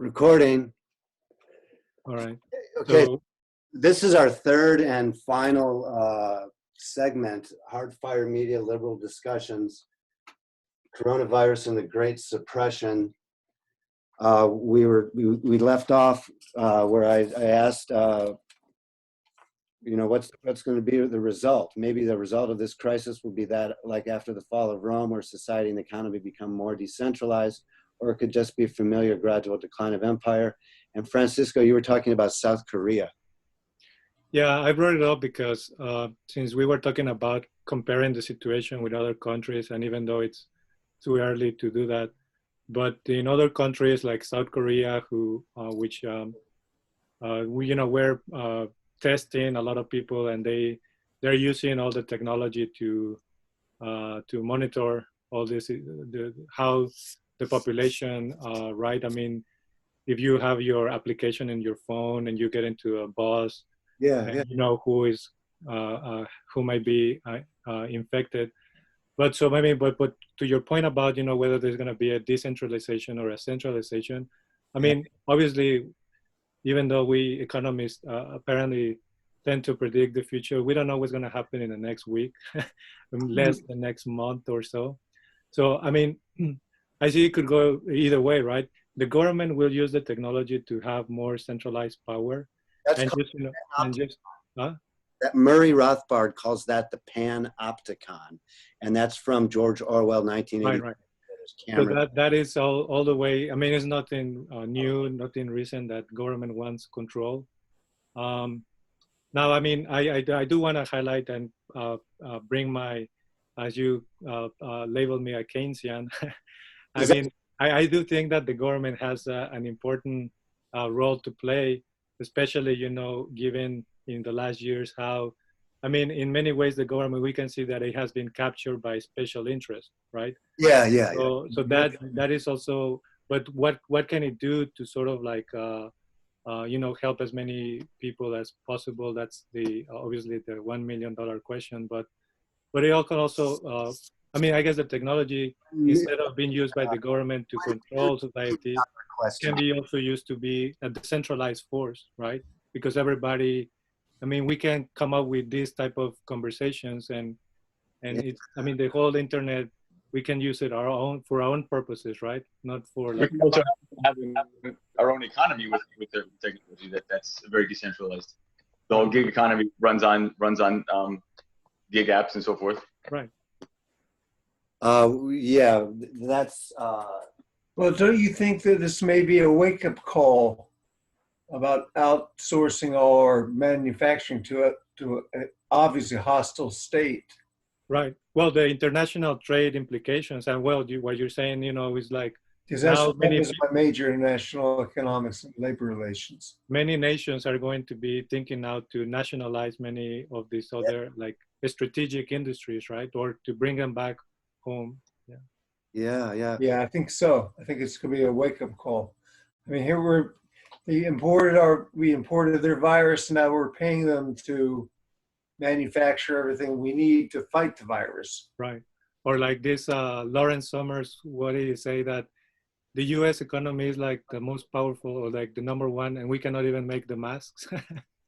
Recording. All right. Okay, So, this is our third and final segment, Hardfire Media Liberal Discussions, Coronavirus and the Great Suppression. We left off where I asked, what's going to be the result? Maybe the result of this crisis will be that, like after the fall of Rome, where society and the economy become more decentralized, or it could just be a familiar gradual decline of empire. And Francisco, you were talking about South Korea. yeah, I brought it up because since we were talking about comparing the situation with other countries, and even though it's too early to do that, but in other countries like South Korea, we're testing a lot of people, and they're using all the technology to monitor all this, how the population, right? I mean, if you have your application in your phone and you get into a bus, and you know who might be infected. But to your point about whether there's going to be a decentralization or a centralization, I mean, obviously, even though we economists apparently tend to predict the future, we don't know what's going to happen in the next week, unless the next month or so. So I mean, I see it could go either way, right? The government will use the technology to have more centralized power. That's that Murray Rothbard calls that the panopticon, and that's from George Orwell, 1980. Right. So that is all the way. I mean, it's nothing new, nothing recent that government wants control. Now, I mean, I do want to highlight and bring my, as you labeled me, a Keynesian. I do think that the government has an important role to play, especially, given in the last years how, I mean, in many ways, the government, we can see that it has been captured by special interest, right? Yeah. So that is also, but what can it do to sort of like, help as many people as possible? That's obviously the $1 million question, but it can also, I mean, I guess the technology, instead of being used by the government to control society, can be also used to be a decentralized force, right? Because everybody, I mean, we can come up with these type of conversations, and it's, I mean, the whole internet, we can use it for our own purposes, right? Not for like also having our own economy with the technology that's very decentralized. The whole gig economy runs on gig apps and so forth. Right. Yeah, that's. Well, don't you think that this may be a wake-up call about outsourcing our manufacturing to an obviously hostile state? Right. Well, the international trade implications, and what you're saying, is like, because that's my major international economics and labor relations. Many nations are going to be thinking now to nationalize many of these other like strategic industries, right? Or to bring them back home. Yeah, I think so. I think it's going to be a wake-up call. I mean, here we imported their virus, and now we're paying them to manufacture everything we need to fight the virus. Right. Or like this Lawrence Summers, what did he say, that the US economy is like the most powerful, or like the number one, and we cannot even make the masks?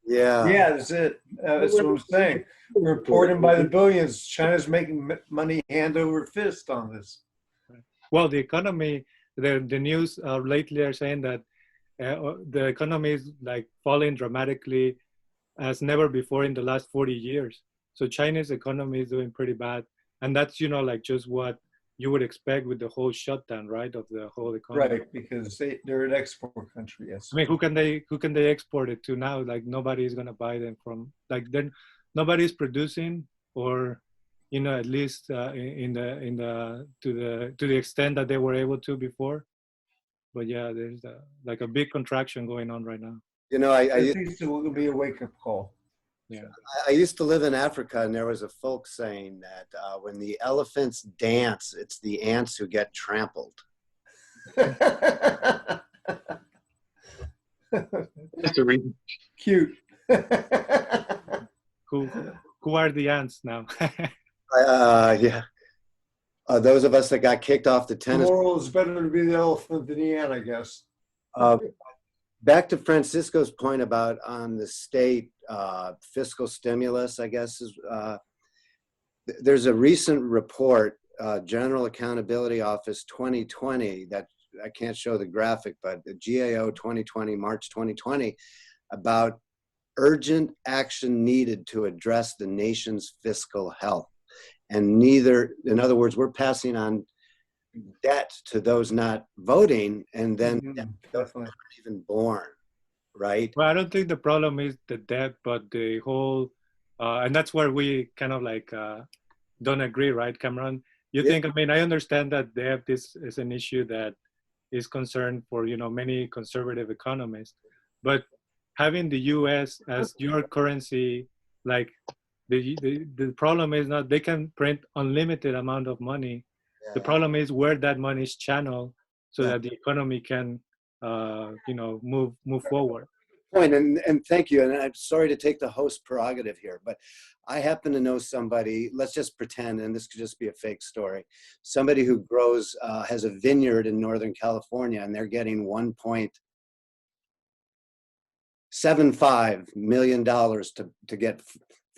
Yeah, that's it. That's what I'm saying. We're importing by the billions. China's making money hand over fist on this. Well, the economy, the news lately are saying that the economy is like falling dramatically as never before in the last 40 years. So China's economy is doing pretty bad. And that's, like just what you would expect with the whole shutdown, right, of the whole economy. Right, because they're an export country, yes. I mean, who can they export it to now? Like nobody's gonna buy them from, like nobody's producing, or at least to the extent that they were able to before. But yeah, there's like a big contraction going on right now. I think it will be a wake-up call. Yeah. I used to live in Africa, and there was a folk saying that when the elephants dance, it's the ants who get trampled. Just a reason. Cute. Who are the ants now? Yeah. Those of us that got kicked off the tennis. The moral is better to be the elephant than the ant, I guess. Back to Francisco's point about on the state fiscal stimulus, I guess, is there's a recent report, General Accountability Office 2020, that I can't show the graphic, but the GAO 2020, March 2020, about urgent action needed to address the nation's fiscal health. And neither, in other words, we're passing on debt to those not voting, and then those not even born, right? Well, I don't think the problem is the debt, but the whole, and that's where we kind of like don't agree, right, Cameron? You think, I mean, I understand that debt is an issue that is concerned for, you know, many conservative economists, but having the US as your currency, like the problem is not, they can print unlimited amount of money. The problem is where that money is channeled so that the economy can, you know, move forward. Point, and thank you. And I'm sorry to take the host prerogative here, but I happen to know somebody, let's just pretend, and this could just be a fake story, somebody who grows, has a vineyard in Northern California, and they're getting $1.75 million to get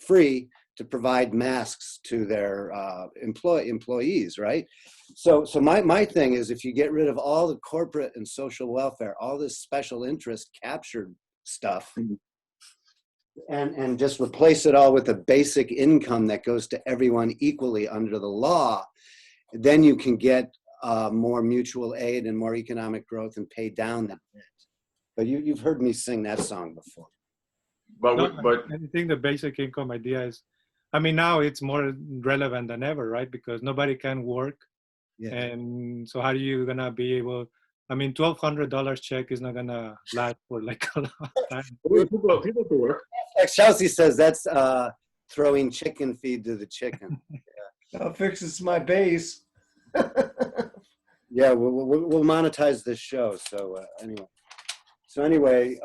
free to provide masks to their employees, right? So my thing is, if you get rid of all the corporate and social welfare, all this special interest captured stuff, and just replace it all with a basic income that goes to everyone equally under the law, then you can get more mutual aid and more economic growth and pay down that debt. But you've heard me sing that song before. But I think the basic income idea is, I mean, now it's more relevant than ever, right? Because nobody can work. Yeah. And so how are you gonna be able, I mean, $1,200 check is not gonna last for like a long time. people do work. Like Xiaoxi says, that's throwing chicken feed to the chicken. That fixes my base. Yeah, we'll monetize this show. So anyway,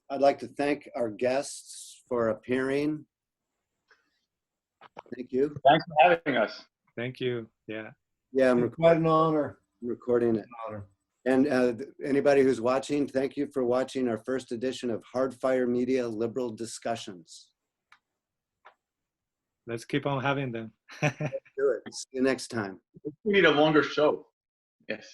I'd like to thank our guests for appearing. Thank you. Thanks for having us. Thank you. Yeah. Yeah, I'm Quite an honor. recording it. Honor. And anybody who's watching, thank you for watching our first edition of Hardfire Media Liberal Discussions. Let's keep on having them. Do it. See you next time. We need a longer show. Yes.